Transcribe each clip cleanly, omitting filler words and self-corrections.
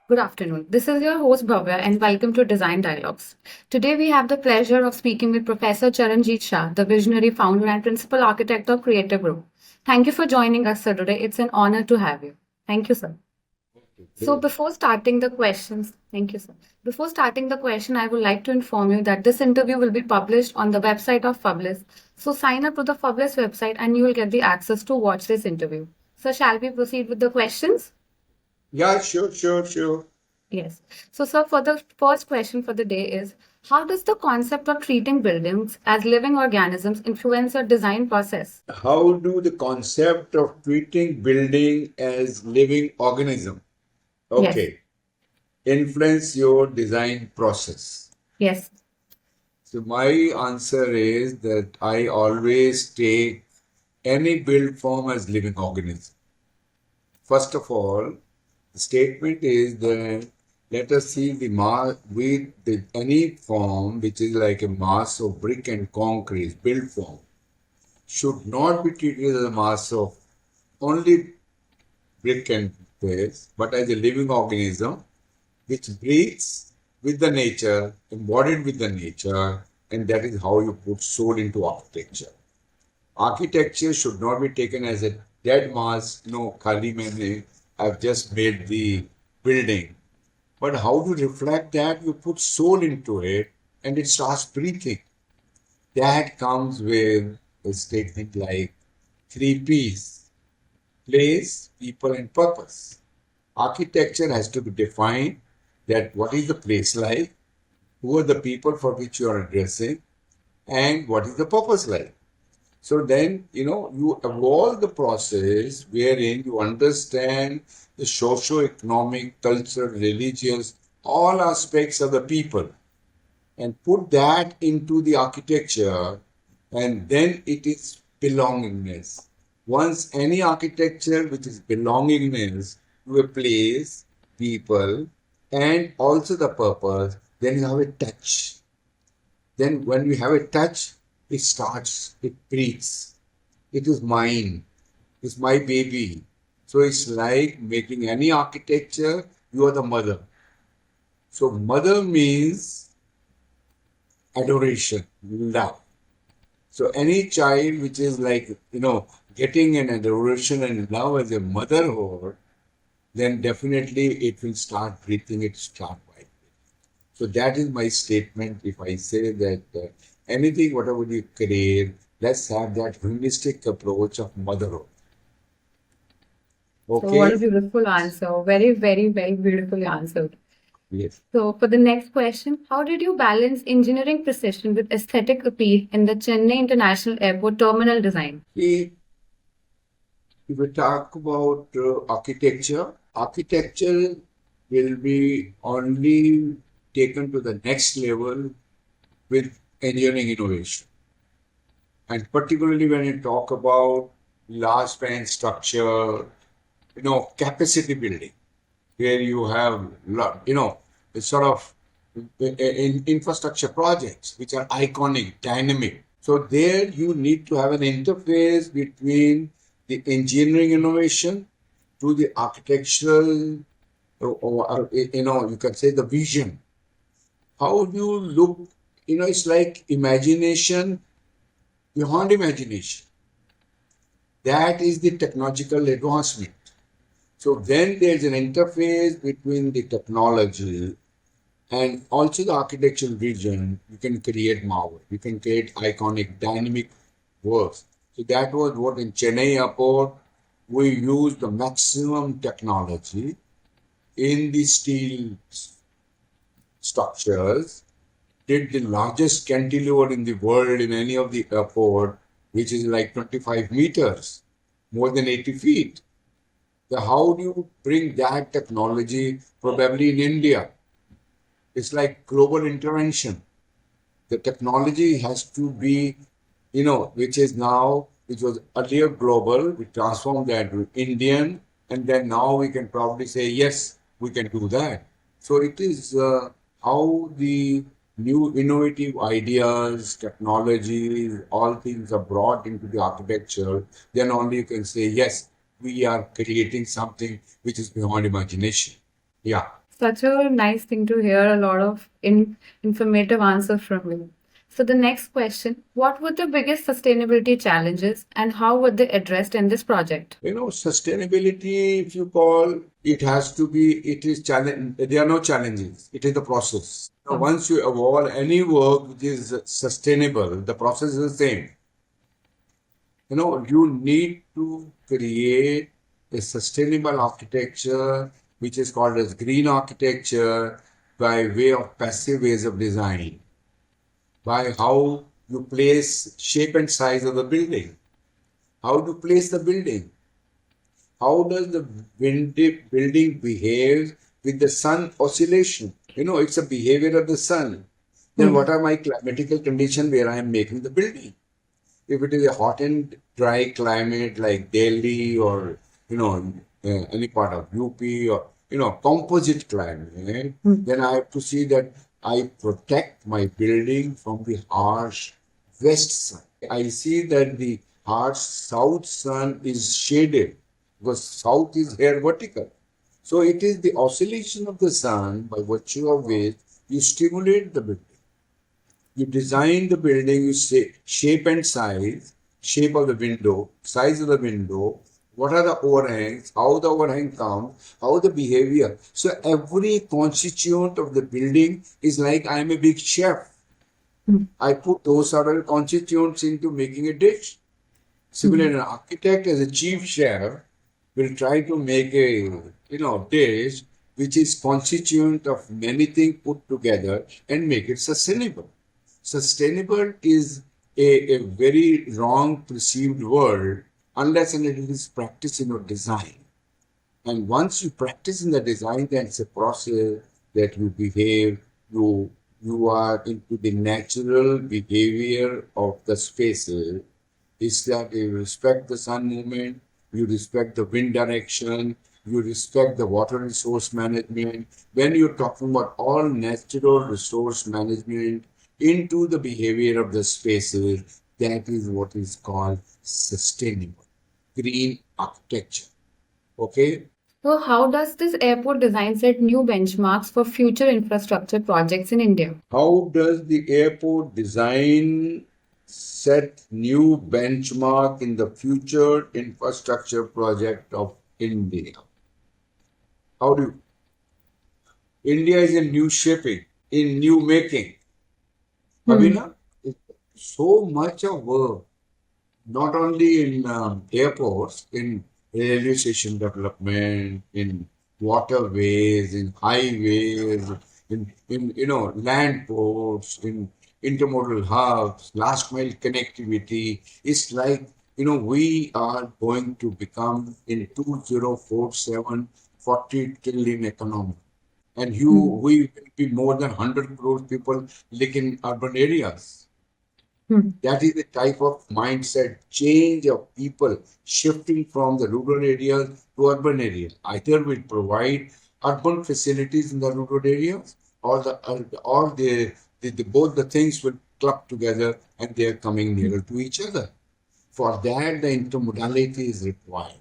Good afternoon. This is your host Bhavya and welcome to Design Dialogues. Today we have the pleasure of speaking with Professor Charanjit Shah, the visionary founder and principal architect of Creative Group. Thank you for joining us, sir, today. It's an honor to have you. Thank you, sir. So before starting the questions, thank you, sir. Before starting the question, I would like to inform you that this interview will be published on the website of Fablis. So sign up to the Fablis website and you will get the access to watch this interview. So shall we proceed with the questions? Yeah, sure. Yes. So, sir, for the first question for the day is, how does the concept of treating buildings as living organisms influence your design process? How do the concept of treating building as living organism, Yes. okay, influence your design process? Yes. So my answer is that I always take any build form as living organism. First of all, the statement is that let us see the mass with any form which is like a mass of brick and concrete build form should not be treated as a mass of only brick and face, but as a living organism which breathes with the nature, embodied with the nature, and that is how you put soul into architecture. Architecture should not be taken as a dead mass, Kali maine, I've just made the building. But how to reflect that? You put soul into it and it starts breathing. That comes with a statement like three P's: place, people, and purpose. Architecture has to be defined that what is the place like, who are the people for which you are addressing, and what is the purpose like. So then, you evolve the process wherein you understand the socio-economic, cultural, religious, all aspects of the people and put that into the architecture, and then it is belongingness. Once any architecture which is belongingness to a place, people, and also the purpose, then you have a touch. Then when you have a touch, it starts, it breathes. It is mine. It's my baby. So it's like making any architecture, you are the mother. So mother means adoration, love. So any child which is like, getting an adoration and love as a motherhood, then definitely it will start breathing, it start vibrating. So that is my statement. If I say that anything, whatever you create, let's have that humanistic approach of motherhood. So, what a Okay? beautiful answer. Very, very, very beautifully answered. Yes. So, for the next question, how did you balance engineering precision with aesthetic appeal in the Chennai International Airport terminal design? See, if we talk about architecture will be only taken to the next level with engineering innovation. And particularly when you talk about large span structure, capacity building, where you have, sort of infrastructure projects which are iconic, dynamic. So there you need to have an interface between the engineering innovation to the architectural, you can say the vision. How do you look, it's like imagination beyond imagination. That is the technological advancement. So when there's an interface between the technology and also the architectural vision, you can create marvel. You can create iconic, dynamic works. So that was what in Chennai Airport, we used the maximum technology in the steel structures, did the largest cantilever in the world in any of the airport, which is like 25 meters, more than 80 feet. So how do you bring that technology probably in India? It's like global intervention. The technology has to be, which was earlier global, we transformed that to Indian, and then now we can probably say, yes, we can do that. So it is how the new innovative ideas, technologies, all things are brought into the architecture, then only you can say, yes, we are creating something which is beyond imagination. Yeah. Such a nice thing to hear, a lot of informative answers from you. So the next question, what were the biggest sustainability challenges and how were they addressed in this project? Sustainability, if you call, it has to be, it is challenge. There are no challenges. It is the process. Oh. Once you evolve any work which is sustainable, the process is the same. You need to create a sustainable architecture, which is called as green architecture, by way of passive ways of design, by how you place shape and size of the building, how to place the building, how does the building behave with the sun oscillation. It's a behavior of the sun. Then what are my climatical conditions where I am making the building? If it is a hot and dry climate like Delhi or any part of UP or composite climate, then I have to see that I protect my building from the harsh west sun. I see that the harsh south sun is shaded because south is here vertical. So it is the oscillation of the sun by virtue of which you stimulate the building. You design the building, you say shape and size, shape of the window, size of the window, what are the overhangs, how the overhang comes, how the behavior. So every constituent of the building is like I am a big chef. I put those sort of constituents into making a dish. Similarly, an architect as a chief chef will try to make a dish which is constituent of many things put together and make it sustainable. Sustainable is a very wrong perceived word unless and it is practiced in your design. And once you practice in the design, then it's a process that you behave, you are into the natural behavior of the spaces. Is that you respect the sun movement, you respect the wind direction, you respect the water resource management. When you're talking about all natural resource management into the behavior of the spaces, that is what is called sustainable green architecture. Okay? So, how does this airport design set new benchmarks for future infrastructure projects in India? How does the airport design set new benchmark in the future infrastructure project of India? How do you? India is in new shaping, in new making. Abhina, so much of work, not only in airports, in railway station development, in waterways, in highways, in land ports, in intermodal hubs, last mile connectivity. It's like we are going to become in 2047 40 trillion economy. And we will be more than 100 crore people live in urban areas. That is the type of mindset change of people shifting from the rural areas to urban areas. Either we provide urban facilities in the rural areas, or both the things will club together and they are coming nearer to each other. For that, the intermodality is required.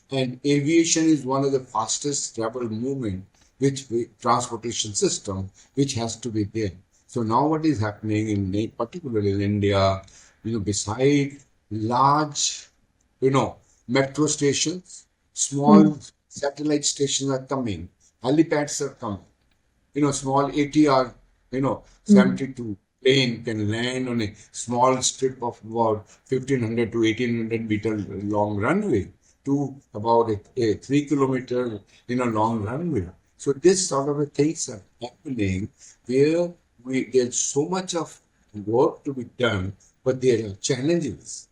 And aviation is one of the fastest travel movement, transportation system, which has to be there. So now what is happening particularly in India, beside large, metro stations, small satellite stations are coming, helipads are coming, small ATR, 72 plane can land on a small strip of about 1500 to 1800 meter long runway to about a 3 kilometer, long runway. So this sort of a things are happening where there's so much of work to be done, but there are challenges.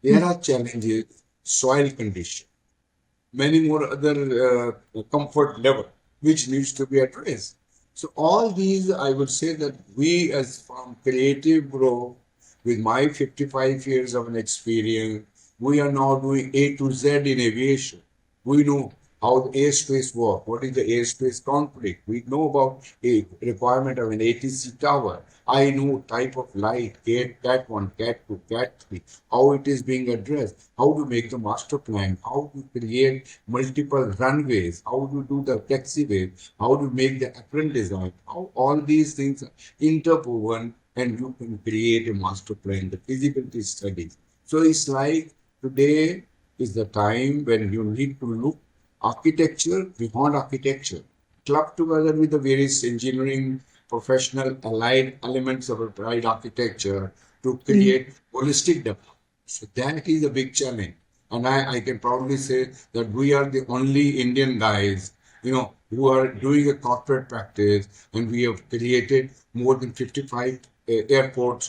There are challenges, soil condition, many more other comfort level, which needs to be addressed. So all these, I would say that we as from Creative Group, with my 55 years of an experience, we are now doing A to Z in aviation. We know how the airspace work, what is the airspace conflict. We know about a requirement of an ATC tower. I know type of light, cat 1, cat 2, cat 3, how it is being addressed, how to make the master plan, how to create multiple runways, how to do the taxiways, how to make the apron design, how all these things are interwoven and you can create a master plan, the feasibility studies. So it's like today is the time when you need to look architecture beyond architecture, club together with the various engineering, professional, allied elements of applied architecture to Mm. create holistic development. So that is a big challenge. And I can proudly say that we are the only Indian guys, who are doing a corporate practice, and we have created more than 55 airports,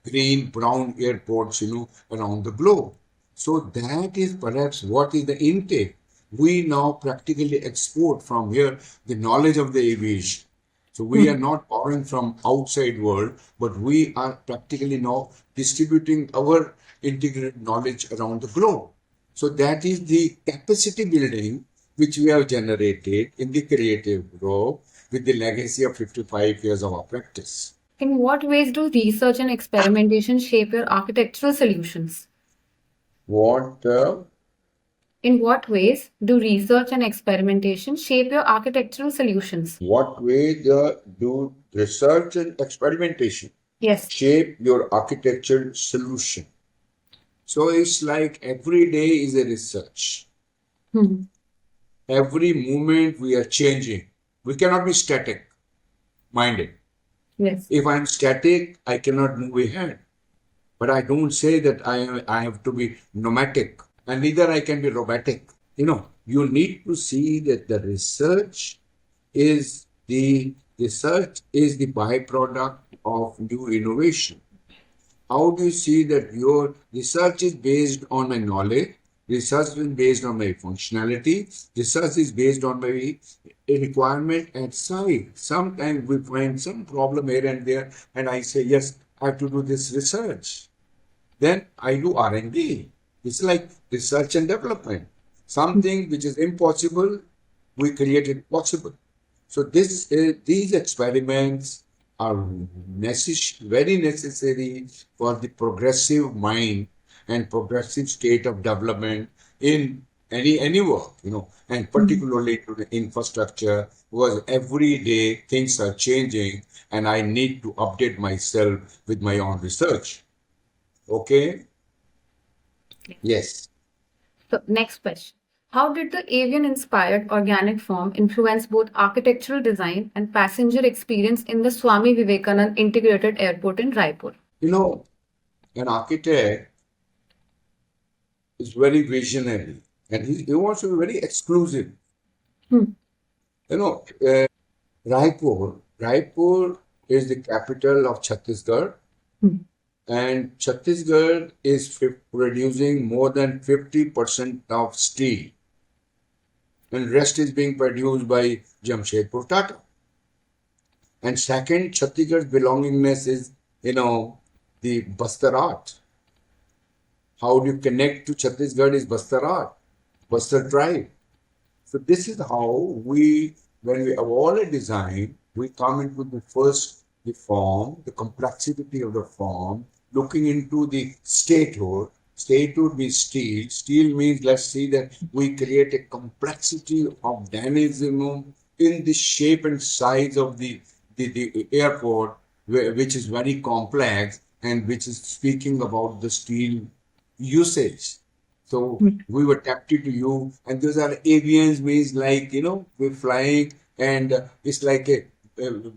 green, brown airports, around the globe. So that is perhaps what is the intake. We now practically export from here the knowledge of the aviation. So we are Mm. not borrowing from outside world, but we are practically now distributing our integrated knowledge around the globe. So that is the capacity building which we have generated in the creative group with the legacy of 55 years of our practice. In what ways do research and experimentation shape your architectural solutions? What In what ways do research and experimentation shape your architectural solutions? what way do research and experimentation Yes. shape your architecture solution? So it's like every day is a research. Hmm. Every moment we are changing. We cannot be static minded. Yes. If I'm static, I cannot move ahead. But I don't say that I have to be nomadic, and neither I can be robotic. You need to see that the research is the byproduct of new innovation. How do you see that your research is based on my knowledge, research is based on my functionality, research is based on my requirement and site. Sometimes we find some problem here and there, and I say, yes, I have to do this research. Then I do R&D. It's like research and development. Something which is impossible, we create it possible. So these experiments are very necessary for the progressive mind and progressive state of development in any work, and Mhm. particularly to the infrastructure, because every day things are changing and I need to update myself with my own research. Okay? Yes. So, next question. How did the avian inspired organic form influence both architectural design and passenger experience in the Swami Vivekananda Integrated Airport in Raipur? You know, an architect is very visionary and he wants to be very exclusive. Hmm. Raipur is the capital of Chhattisgarh, Hmm. and Chhattisgarh is producing more than 50% of steel, and rest is being produced by Jamshedpur Tata. And second, Chhattisgarh's belongingness is, the Bastar art. How do you connect to Chhattisgarh is Bastar art, Bastar tribe. So this is how when we evolve a design, we come into the form, the complexity of the form, looking into the statehood. Statehood means steel. Steel means, let's see that we create a complexity of dynamism in the shape and size of the airport, which is very complex and which is speaking about the steel usage. So Hmm. we were tapped to you, and those are avians means like we're flying, and it's like a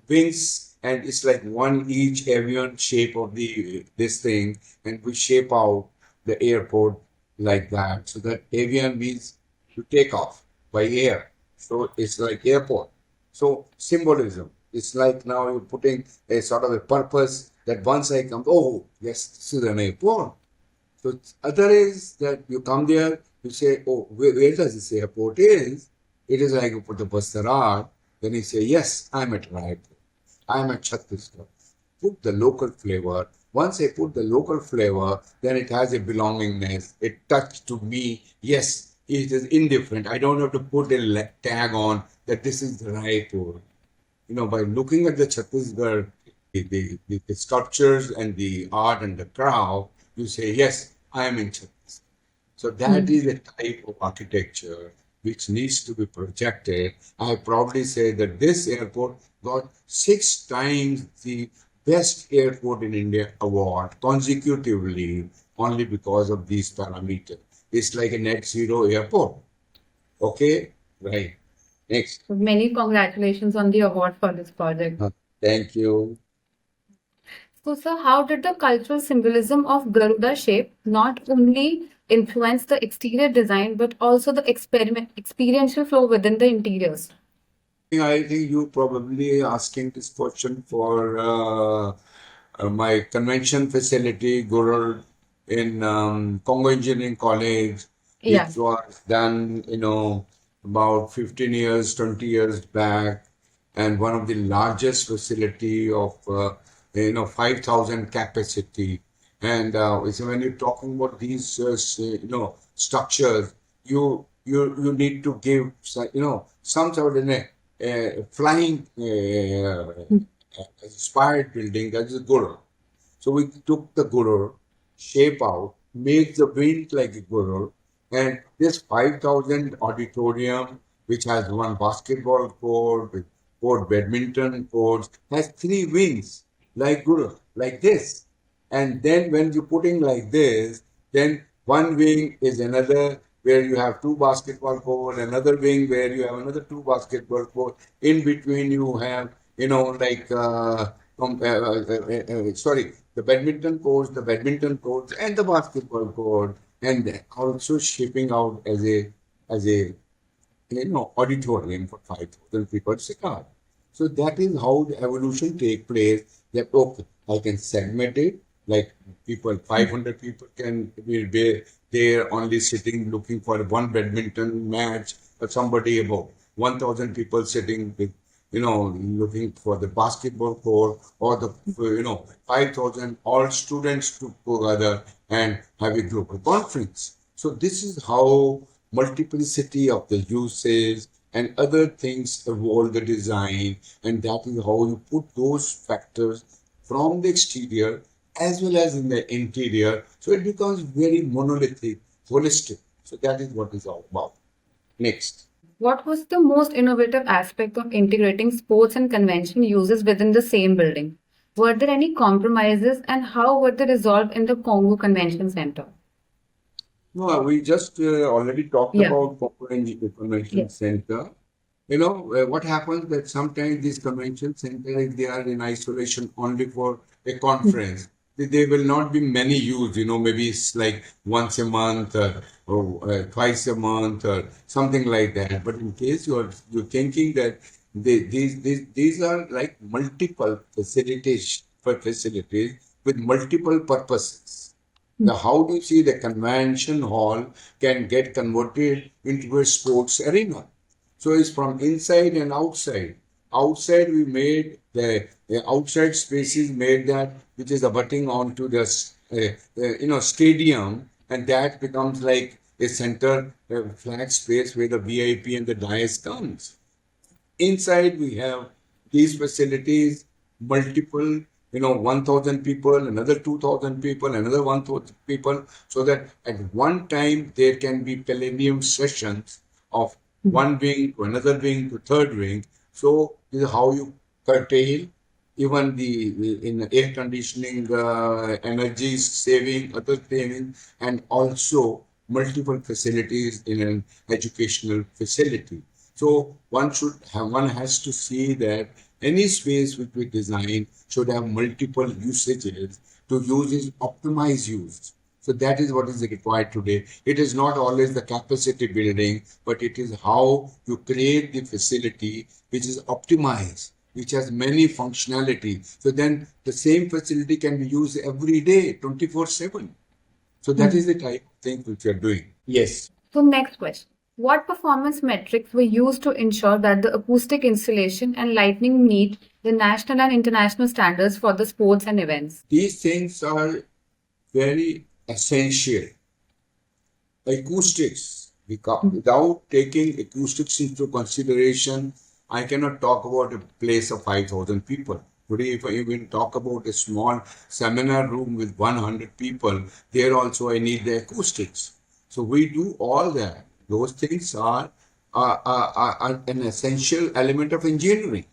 wings, and it's like one each avian shape of the this thing, and we shape out the airport like that. So that avian means to take off by air. So it's like airport. So symbolism. It's like now you're putting a sort of a purpose that once I come, oh yes, this is an airport. So other is that you come there, you say, oh, where does this airport is? It is like you put the Bastarar, then you say, yes, I'm at Raipur. I'm at Chhattisgarh. Put the local flavor. Once I put the local flavor, then it has a belongingness, a touch to me. Yes, it is indifferent. I don't have to put a tag on that this is the Raipur. By looking at the Chhattisgarh, the sculptures and the art and the crowd, you say, yes, I am in Chhattisgarh. So that is a type of architecture which needs to be projected. I probably say that this airport got 6 times the best airport in India award consecutively only because of these parameters. It's like a net zero airport. Okay, right. Next. Many congratulations on the award for this project. Thank you. So, sir, how did the cultural symbolism of Garuda shape not only influence the exterior design but also the experiential flow within the interiors? I think you probably asking this question for my convention facility, Gurur, in Congo Engineering College, Yeah. which was done, about 15 years, 20 years back, and one of the largest facility of, 5,000 capacity. And so when you're talking about these, structures, you need to give, some sort of a flying inspired building. That is Guru. So we took the Guru, shape out, make the wind like a Guru, and this 5,000 auditorium, which has one basketball court with 4 badminton courts, has 3 wings like Guru, like this. And then when you're putting like this, then one wing is another where you have 2 basketball court, another wing where you have another 2 basketball court. In between you have, like sorry, the badminton courts, and the basketball court, and also shipping out as a auditorium for 5,000 people to sit down. So that is how the evolution take place. That okay, I can segment it like people, 500 people can be there only sitting looking for one badminton match, or somebody about 1,000 people sitting with looking for the basketball court, or the 5,000 all students together and have a global conference. So this is how multiplicity of the uses and other things evolve the design, and that is how you put those factors from the exterior as well as in the interior, so it becomes very monolithic, holistic. So that is what it's all about. Next. What was the most innovative aspect of integrating sports and convention uses within the same building? Were there any compromises and how were they resolved in the Congo Convention Center? No, we just already talked Yeah. about Convention Yes. Center. What happens that sometimes these convention centers, they are in isolation only for a conference. There will not be many used, maybe it's like once a month, or twice a month, or something like that. But in case you're thinking that these are like multiple facilities with multiple purposes. Now, how do you see the convention hall can get converted into a sports arena? So it's from inside and outside. Outside we made the outside spaces made that which is abutting onto the stadium, and that becomes like a center flat space where the VIP and the dais comes. Inside, we have these facilities, multiple, 1,000 people, another 2,000 people, another 1,000 people, so that at one time there can be palladium sessions of one wing to another wing to third wing. So this is how you curtail even in air conditioning, energy saving, other saving, and also multiple facilities in an educational facility. So one has to see that any space which we design should have multiple usages. To use is optimize use. So that is what is required today. It is not always the capacity building, but it is how you create the facility which is optimized, which has many functionality. So then the same facility can be used every day, 24/7. So that is the type of thing which we are doing. Yes. So, next question. What performance metrics were used to ensure that the acoustic installation and lighting meet the national and international standards for the sports and events? These things are very essential. Acoustics, Without taking acoustics into consideration, I cannot talk about a place of 5,000 people. Today, if I even talk about a small seminar room with 100 people, there also I need the acoustics. So we do all that. Those things are an essential element of engineering.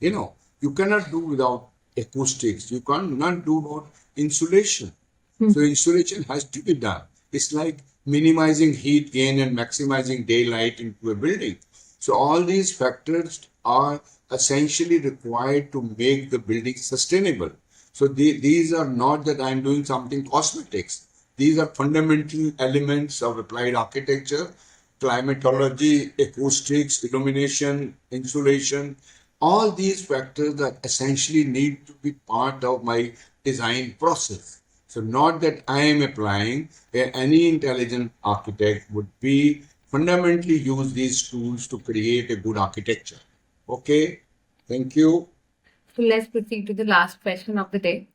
You cannot do without acoustics. You cannot do without insulation. So insulation has to be done. It's like minimizing heat gain and maximizing daylight into a building. So all these factors are essentially required to make the building sustainable. So these are not that I'm doing something cosmetics. These are fundamental elements of applied architecture, climatology, acoustics, illumination, insulation. All these factors that essentially need to be part of my design process. So not that I am applying, any intelligent architect would be fundamentally use these tools to create a good architecture. Okay, thank you. So let's proceed to the last question of the day.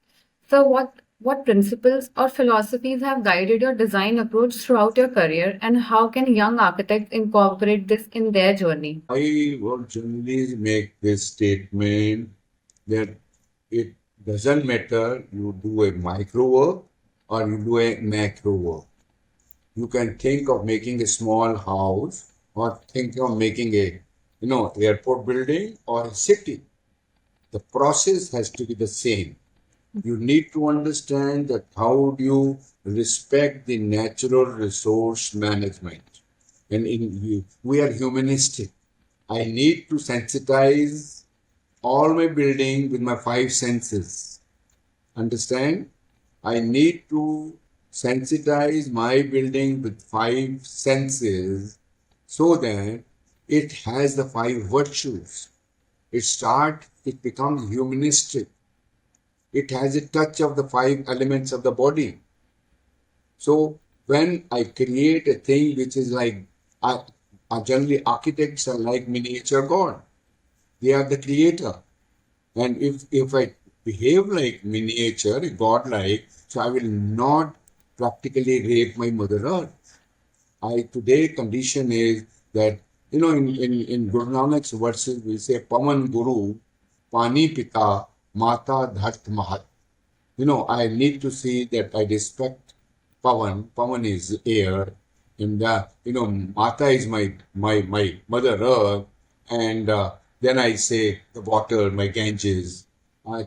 So what principles or philosophies have guided your design approach throughout your career, and how can young architects incorporate this in their journey? I would generally make this statement that it doesn't matter you do a micro work or you do a macro work. You can think of making a small house or think of making a airport building or a city. The process has to be the same. You need to understand that how do you respect the natural resource management. And we are humanistic. I need to sensitize all my building with my five senses. Understand? I need to sensitize my building with five senses so that it has the five virtues. It becomes humanistic. It has a touch of the five elements of the body. So when I create a thing which is like, generally architects are like miniature God. They are the creator. And if I behave like miniature, God-like, so I will not practically rape my mother earth. Today condition is that, in Guru Nanak's verses, we say, Pavan Guru, Pani Pita, Mata Dhat Mahat. I need to see that I respect Pavan. Pavan is air. And, Mata is my mother earth. And then I say the water, my Ganges.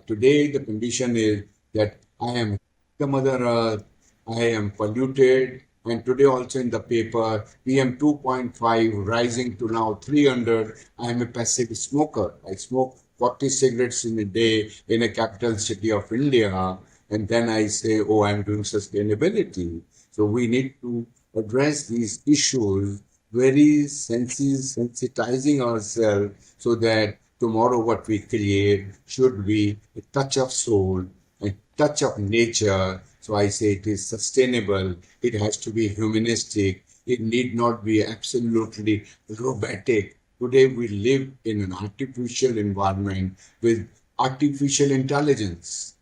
Today, the condition is that I am the mother earth. I am polluted. And today also in the paper, PM 2.5 rising to now 300. I am a passive smoker. I smoke 40 cigarettes in a day in a capital city of India. And then I say, oh, I'm doing sustainability. So we need to address these issues very sensitizing ourselves so that tomorrow what we create should be a touch of soul, a touch of nature. So I say it is sustainable. It has to be humanistic. It need not be absolutely robotic. Today we live in an artificial environment with artificial intelligence.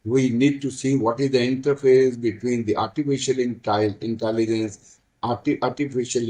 We need to see what is the interface between the artificial intelligence, artificial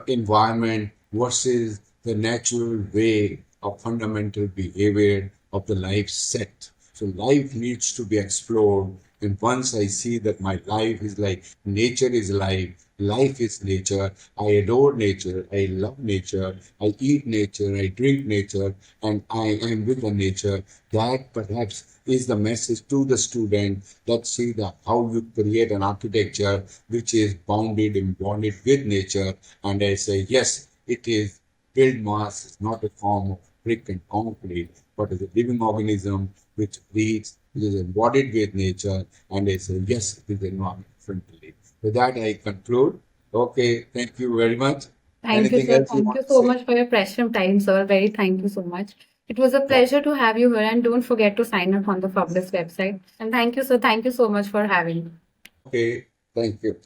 environment versus the natural way of fundamental behavior of the life set. So life needs to be explored. And once I see that my life is like nature is life is nature, I adore nature, I love nature, I eat nature, I drink nature, and I am with the nature, that perhaps is the message to the student. Let's see how you create an architecture which is bounded and bonded with nature. And I say, yes, it is built mass, it's not a form of brick and concrete, but is a living organism which breathes, which is embodied with nature. And I say, yes, it is environment friendly. With that, I conclude. Okay, thank you very much. Thank you, Anything sir. else you Thank want you to so say? much for your precious time, sir. Very thank you so much. It was a Yeah. pleasure to have you here, and don't forget to sign up on the Publish website. And thank you, sir. Thank you so much for having me. Okay, thank you.